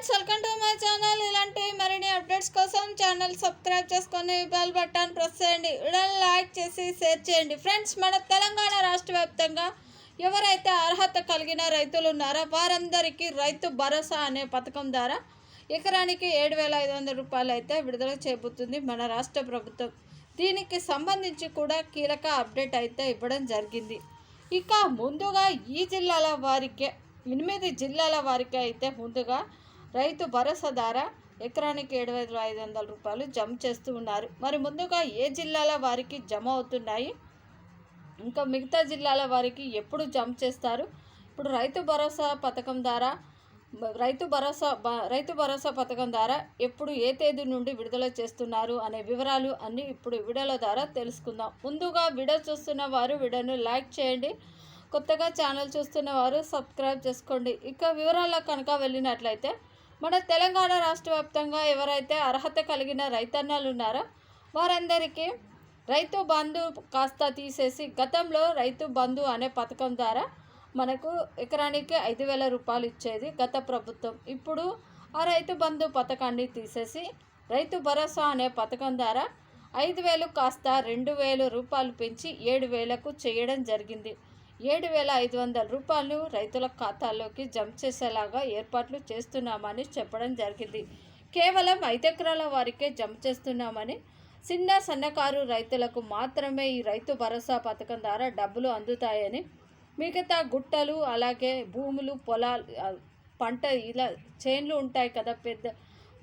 Friends, welcome to my channel. ఇలాంటి మరిన్ని updates కోసం ఛానల్ సబ్స్క్రైబ్ చేసుకొని బెల్ బటన్ ప్రెస్ చేయండి. వీడియోని లైక్ చేసి షేర్ చేయండి. ఫ్రెండ్స్, మన తెలంగాణ రాష్ట్ర వ్యాప్తంగా ఎవరైతే అర్హత కలిగిన రైతులు ఉన్నారో వారందరికీ రైతు భరోసా అనే పథకం ద్వారా ఎకరానికి 7,500 రూపాయలు అయితే విడుదల చేయబోతుంది మన రాష్ట్ర ప్రభుత్వం. దీనికి సంబంధించి కూడా కీలక అప్డేట్ అయితే ఇవ్వడం జరిగింది. ఇక ముందుగా ఈ జిల్లాల వారికే 8 జిల్లాల వారికి అయితే ముందుగా రైతు భరోసా ద్వారా ఎకరానికి 7,500 రూపాయలు జమ చేస్తూ ఉన్నారు. మరి ముందుగా ఏ జిల్లాల వారికి జమ అవుతున్నాయి, ఇంకా మిగతా జిల్లాల వారికి ఎప్పుడు జమ చేస్తారు, ఇప్పుడు రైతు భరోసా పథకం ద్వారా ఎప్పుడు ఏ తేదీ నుండి విడుదల చేస్తున్నారు అనే వివరాలు అన్నీ ఇప్పుడు వీడియోల ద్వారా తెలుసుకుందాం. ముందుగా వీడియో చూస్తున్న వారు వీడియోను లైక్ చేయండి. కొత్తగా ఛానల్ చూస్తున్న వారు సబ్స్క్రైబ్ చేసుకోండి. ఇక వివరాల్లో కనుక వెళ్ళినట్లయితే మన తెలంగాణ రాష్ట్ర వ్యాప్తంగా ఎవరైతే అర్హత కలిగిన రైతన్నలు ఉన్నారో వారందరికీ రైతు బంధు కాస్త తీసేసి గతంలో రైతు బంధు అనే పథకం ద్వారా మనకు ఎకరానికి 5,000 రూపాయలు ఇచ్చేది గత ప్రభుత్వం. ఇప్పుడు ఆ రైతు బంధు పథకాన్ని తీసేసి రైతు భరోసా అనే పథకం ద్వారా 5,000 కాస్త 2,000 రూపాయలు పెంచి 7,000కు చేయడం జరిగింది. 7,500 రూపాయలు రైతుల ఖాతాల్లోకి జమ చేసేలాగా ఏర్పాట్లు చేస్తున్నామని చెప్పడం జరిగింది. కేవలం 5 ఎకరాల వారికే జమ చేస్తున్నామని, సన్నకారు రైతులకు మాత్రమే ఈ రైతు భరోసా పథకం ద్వారా డబ్బులు అందుతాయని, మిగతా గుట్టలు అలాగే భూములు పొలాలు పంట ఇలా చేన్లు ఉంటాయి కదా, పెద్ద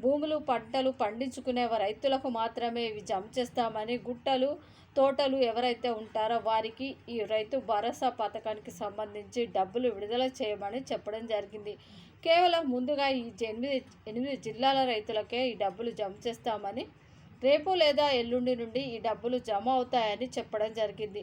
భూములు పంటలు పండించుకునే రైతులకు మాత్రమే ఇవి జమ చేస్తామని, గుట్టలు తోటలు ఎవరైతే ఉంటారో వారికి ఈ రైతు భరోసా పథకానికి సంబంధించి డబ్బులు విడుదల చేయమని చెప్పడం జరిగింది. కేవలం ముందుగా ఈ 8 జిల్లాల రైతులకే ఈ డబ్బులు జమ చేస్తామని, రేపు లేదా ఎల్లుండి నుండి ఈ డబ్బులు జమ అవుతాయని చెప్పడం జరిగింది.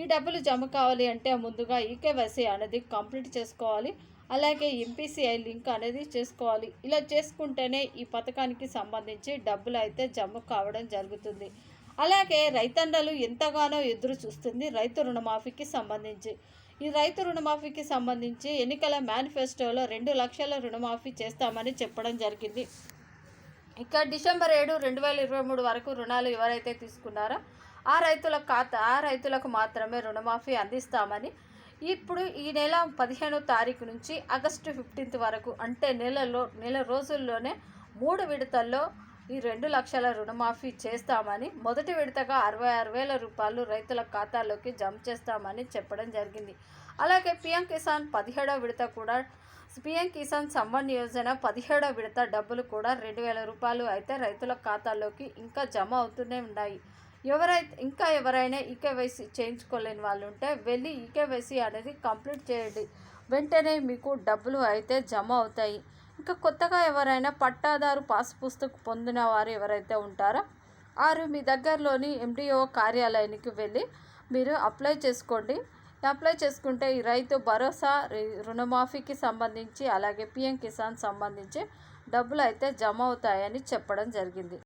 ఈ డబ్బులు జమ కావాలి అంటే ముందుగా ఈకేవైసీ అనేది కంప్లీట్ చేసుకోవాలి. అలాగే ఎంపీసీఐ లింక్ అనేది చేసుకోవాలి. ఇలా చేసుకుంటేనే ఈ పథకానికి సంబంధించి డబ్బులు అయితే జమ కావడం జరుగుతుంది. అలాగే రైతన్నలు ఎంతగానో ఎదురు చూస్తుంది రైతు రుణమాఫీకి సంబంధించి. ఈ రైతు రుణమాఫీకి సంబంధించి ఎన్నికల మేనిఫెస్టోలో 2 లక్షల రుణమాఫీ చేస్తామని చెప్పడం జరిగింది. ఇక డిసెంబర్ 7, 2023 వరకు రుణాలు ఎవరైతే తీసుకున్నారో ఆ రైతులకు మాత్రమే రుణమాఫీ అందిస్తామని, ఇప్పుడు ఈ నెల 15వ తారీఖు నుంచి ఆగస్టు 15 వరకు అంటే నెల రోజుల్లోనే 3 విడతల్లో ఈ 2 లక్షల రుణమాఫీ చేస్తామని, మొదటి విడతగా 66,000 రూపాయలు రైతుల ఖాతాల్లోకి జమ చేస్తామని చెప్పడం జరిగింది. అలాగే పీఎం కిసాన్ 17వ విడత కూడా, పీఎం కిసాన్ సమ్మాన్ యోజన 17వ విడత డబ్బులు కూడా 2,000 రూపాయలు అయితే రైతుల ఖాతాల్లోకి ఇంకా జమ అవుతూనే ఉన్నాయి. ఎవరైనా ఈకేవైసీ చేయించుకోలేని వాళ్ళు ఉంటే వెళ్ళి ఈకేవైసీ అనేది కంప్లీట్ చేయండి. వెంటనే మీకు డబ్బులు అయితే జమ అవుతాయి. ఇంకా కొత్తగా ఎవరైనా పట్టాదారు పాస్ పుస్తకం పొందిన వారు ఎవరైతే ఉంటారో వారు మీ దగ్గరలోని ఎండిఓ కార్యాలయానికి వెళ్ళి మీరు అప్లై చేసుకోండి. అప్లై చేసుకుంటే ఈ రైతు భరోసా రుణమాఫీకి సంబంధించి అలాగే పీఎం కిసాన్ సంబంధించి డబ్బులు అయితే జమ అవుతాయని చెప్పడం జరిగింది.